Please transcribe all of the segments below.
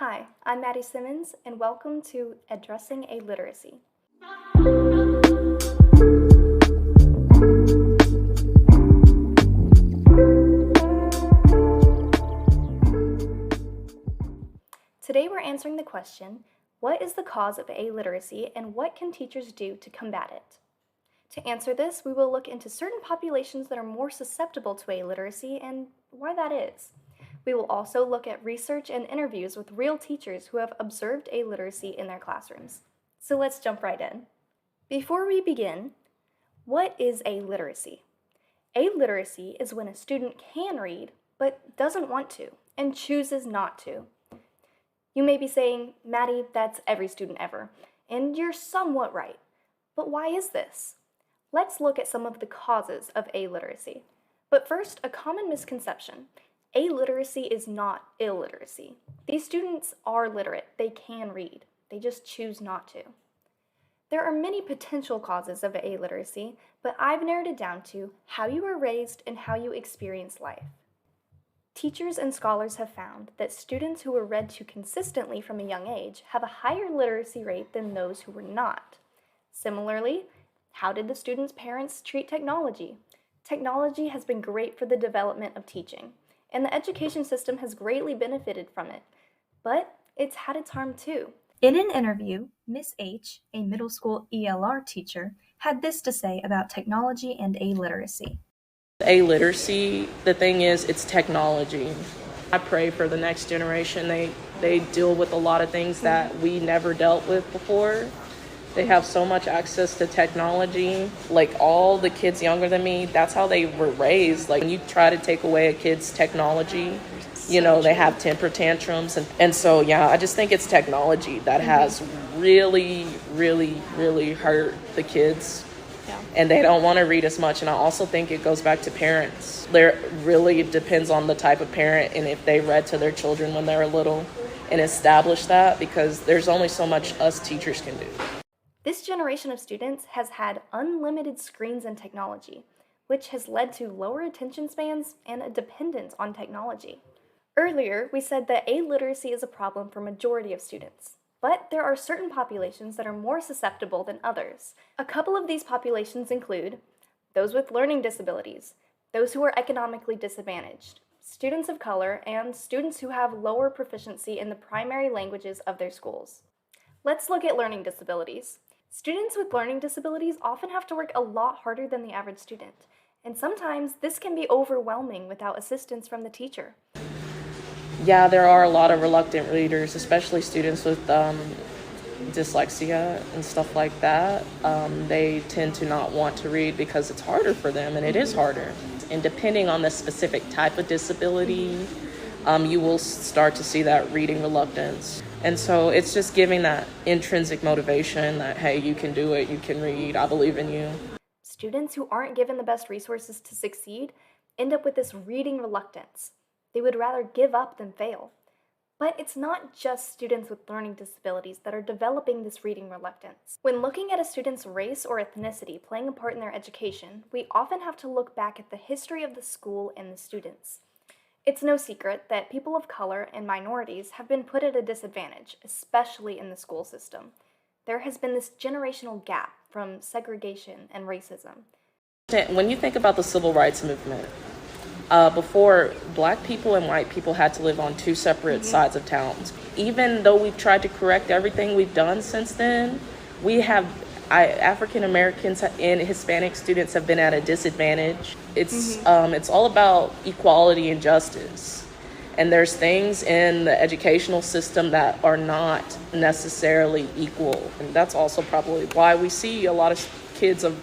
Hi, I'm Maddie Simmons, and welcome to Addressing Aliteracy. Today we're answering the question, what is the cause of illiteracy and what can teachers do to combat it? To answer this, we will look into certain populations that are more susceptible to illiteracy and why that is. We will also look at research and interviews with real teachers who have observed illiteracy in their classrooms. So let's jump right in. Before we begin, what is illiteracy? Illiteracy is when a student can read but doesn't want to and chooses not to. You may be saying, Maddie, that's every student ever, and you're somewhat right. But why is this? Let's look at some of the causes of illiteracy. But first, a common misconception. Illiteracy is not illiteracy. These students are literate. They can read. They just choose not to. There are many potential causes of illiteracy, but I've narrowed it down to how you were raised and how you experience life. Teachers and scholars have found that students who were read to consistently from a young age have a higher literacy rate than those who were not. Similarly, how did the students' parents treat technology? Technology has been great for the development of teaching, and the education system has greatly benefited from it. But it's had its harm too. In an interview, Miss H, a middle school ELR teacher, had this to say about technology and illiteracy. Literacy, the thing is, it's technology. I pray for the next generation. They deal with a lot of things that we never dealt with before. They have so much access to technology. Like all the kids younger than me, that's how they were raised. Like when you try to take away a kid's technology, they have temper tantrums. And so, I just think it's technology that has really, really, really hurt the kids. And they don't want to read as much. And I also think it goes back to parents. There really depends on the type of parent and if they read to their children when they were little and establish that, because there's only so much us teachers can do. This generation of students has had unlimited screens and technology, which has led to lower attention spans and a dependence on technology. Earlier, we said that illiteracy is a problem for majority of students. But there are certain populations that are more susceptible than others. A couple of these populations include those with learning disabilities, those who are economically disadvantaged, students of color, and students who have lower proficiency in the primary languages of their schools. Let's look at learning disabilities. Students with learning disabilities often have to work a lot harder than the average student, and sometimes this can be overwhelming without assistance from the teacher. Yeah, there are a lot of reluctant readers, especially students with dyslexia and stuff like that. They tend to not want to read because it's harder for them, and it is harder. And depending on the specific type of disability, you will start to see that reading reluctance. And so it's just giving that intrinsic motivation that, hey, you can do it, you can read, I believe in you. Students who aren't given the best resources to succeed end up with this reading reluctance. They would rather give up than fail. But it's not just students with learning disabilities that are developing this reading reluctance. When looking at a student's race or ethnicity playing a part in their education, we often have to look back at the history of the school and the students. It's no secret that people of color and minorities have been put at a disadvantage, especially in the school system. There has been this generational gap from segregation and racism. When you think about the civil rights movement, before, Black people and white people had to live on two separate sides of towns. Even though we've tried to correct everything we've done since then, African Americans and Hispanic students have been at a disadvantage. It's all about equality and justice. And there's things in the educational system that are not necessarily equal. And that's also probably why we see a lot of kids of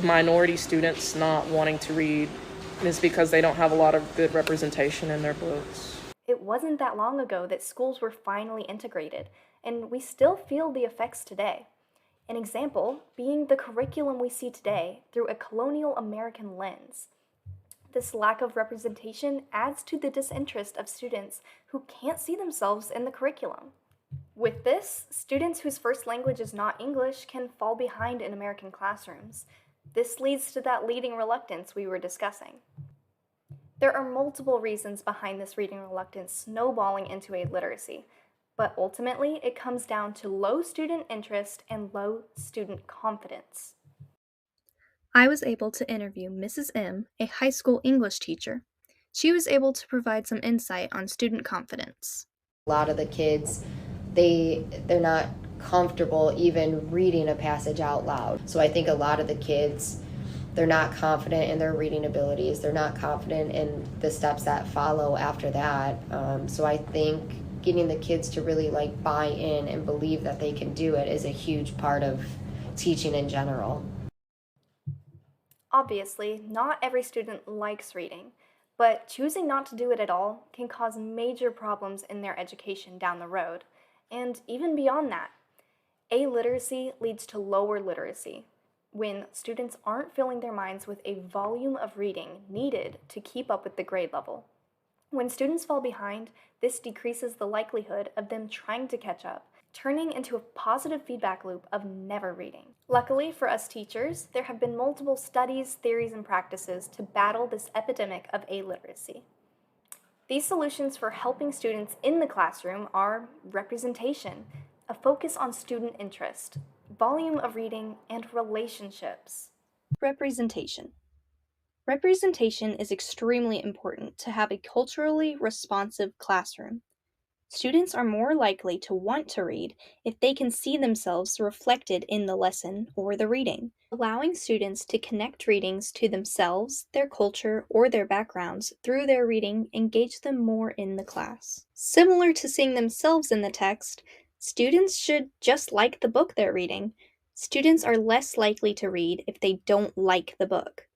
minority students not wanting to read, is because they don't have a lot of good representation in their books. It wasn't that long ago that schools were finally integrated, and we still feel the effects today. An example being the curriculum we see today through a colonial American lens. This lack of representation adds to the disinterest of students who can't see themselves in the curriculum. With this, students whose first language is not English can fall behind in American classrooms. This leads to that reading reluctance we were discussing. There are multiple reasons behind this reading reluctance snowballing into illiteracy, But ultimately, it comes down to low student interest and low student confidence. I was able to interview Mrs. M, a high school English teacher. She was able to provide some insight on student confidence. A lot of the kids, they're not comfortable even reading a passage out loud. So I think a lot of the kids, they're not confident in their reading abilities. They're not confident in the steps that follow after that. So I think getting the kids to really buy in and believe that they can do it is a huge part of teaching in general. Obviously, not every student likes reading, but choosing not to do it at all can cause major problems in their education down the road, and even beyond that. Illiteracy leads to lower literacy, when students aren't filling their minds with a volume of reading needed to keep up with the grade level. When students fall behind, this decreases the likelihood of them trying to catch up, turning into a positive feedback loop of never reading. Luckily for us teachers, there have been multiple studies, theories, and practices to battle this epidemic of illiteracy. These solutions for helping students in the classroom are representation, a focus on student interest, volume of reading, and relationships. Representation. Representation is extremely important to have a culturally responsive classroom. Students are more likely to want to read if they can see themselves reflected in the lesson or the reading. Allowing students to connect readings to themselves, their culture, or their backgrounds through their reading engage them more in the class. Similar to seeing themselves in the text, students should just like the book they're reading. Students are less likely to read if they don't like the book.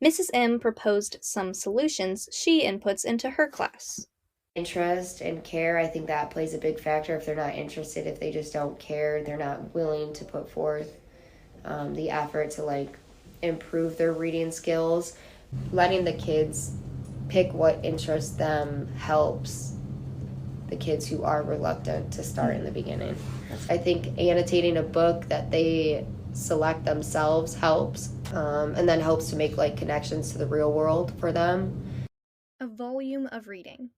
Mrs. M proposed some solutions she inputs into her class. Interest and care, I think that plays a big factor. If they're not interested, if they just don't care, they're not willing to put forth the effort to improve their reading skills. Letting the kids pick what interests them helps the kids who are reluctant to start in the beginning. I think annotating a book that they select themselves helps, and then helps to make connections to the real world for them. A volume of reading.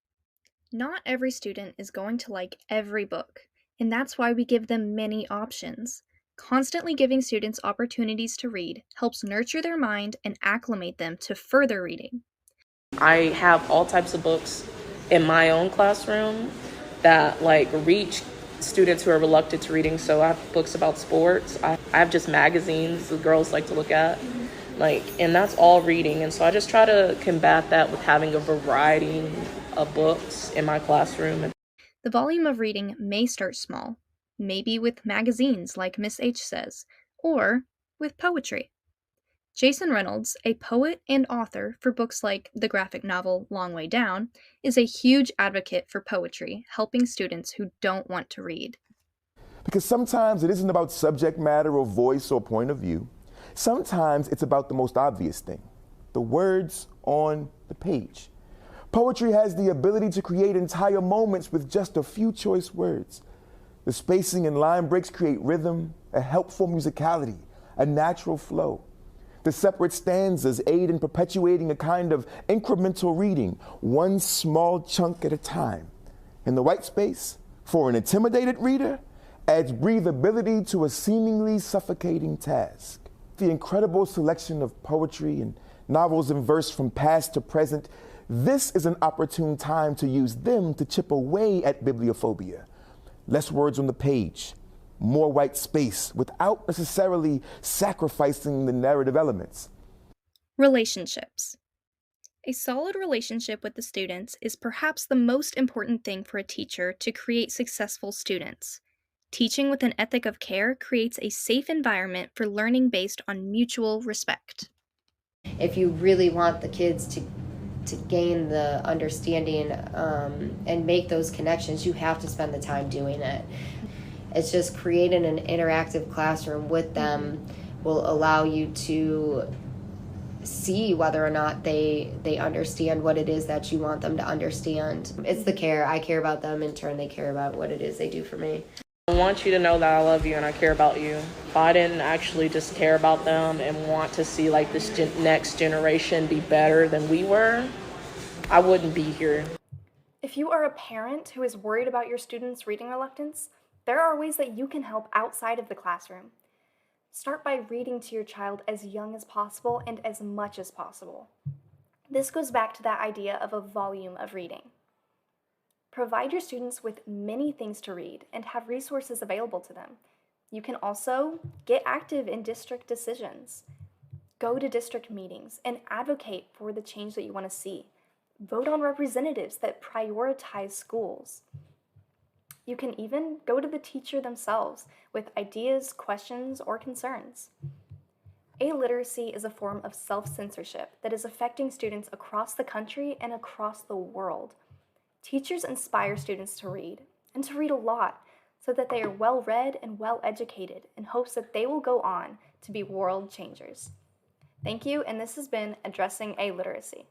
Not every student is going to like every book, and that's why we give them many options. Constantly giving students opportunities to read helps nurture their mind and acclimate them to further reading. I have all types of books in my own classroom that reach students who are reluctant to reading. So I have books about sports. I have just magazines the girls like to look at. And that's all reading. And so I just try to combat that with having a variety of books in my classroom. The volume of reading may start small, maybe with magazines like Miss H says, or with poetry. Jason Reynolds, a poet and author for books like the graphic novel Long Way Down, is a huge advocate for poetry, helping students who don't want to read. Because sometimes it isn't about subject matter or voice or point of view. Sometimes it's about the most obvious thing, the words on the page. Poetry has the ability to create entire moments with just a few choice words. The spacing and line breaks create rhythm, a helpful musicality, a natural flow. The separate stanzas aid in perpetuating a kind of incremental reading, one small chunk at a time. And the white space, for an intimidated reader, adds breathability to a seemingly suffocating task. The incredible selection of poetry and novels in verse from past to present, this is an opportune time to use them to chip away at bibliophobia. Less words on the page, more white space without necessarily sacrificing the narrative elements. Relationships. A solid relationship with the students is perhaps the most important thing for a teacher to create successful students. Teaching with an ethic of care creates a safe environment for learning based on mutual respect. If you really want the kids to gain the understanding and make those connections, you have to spend the time doing it. It's just creating an interactive classroom with them will allow you to see whether or not they understand what it is that you want them to understand. It's the care. I care about them. In turn, they care about what it is they do for me. I want you to know that I love you and I care about you. If I didn't actually just care about them and want to see this next generation be better than we were, I wouldn't be here. If If you are a parent who is worried about your students' reading reluctance, there are ways that you can help outside of the classroom. Start by reading to your child as young as possible and as much as possible. This goes back to that idea of a volume of reading. Provide your students with many things to read and have resources available to them. You can also get active in district decisions. Go to district meetings and advocate for the change that you want to see. Vote on representatives that prioritize schools. You can even go to the teacher themselves with ideas, questions, or concerns. Illiteracy is a form of self-censorship that is affecting students across the country and across the world. Teachers inspire students to read, and to read a lot, so that they are well-read and well-educated in hopes that they will go on to be world changers. Thank you, and this has been Addressing Illiteracy.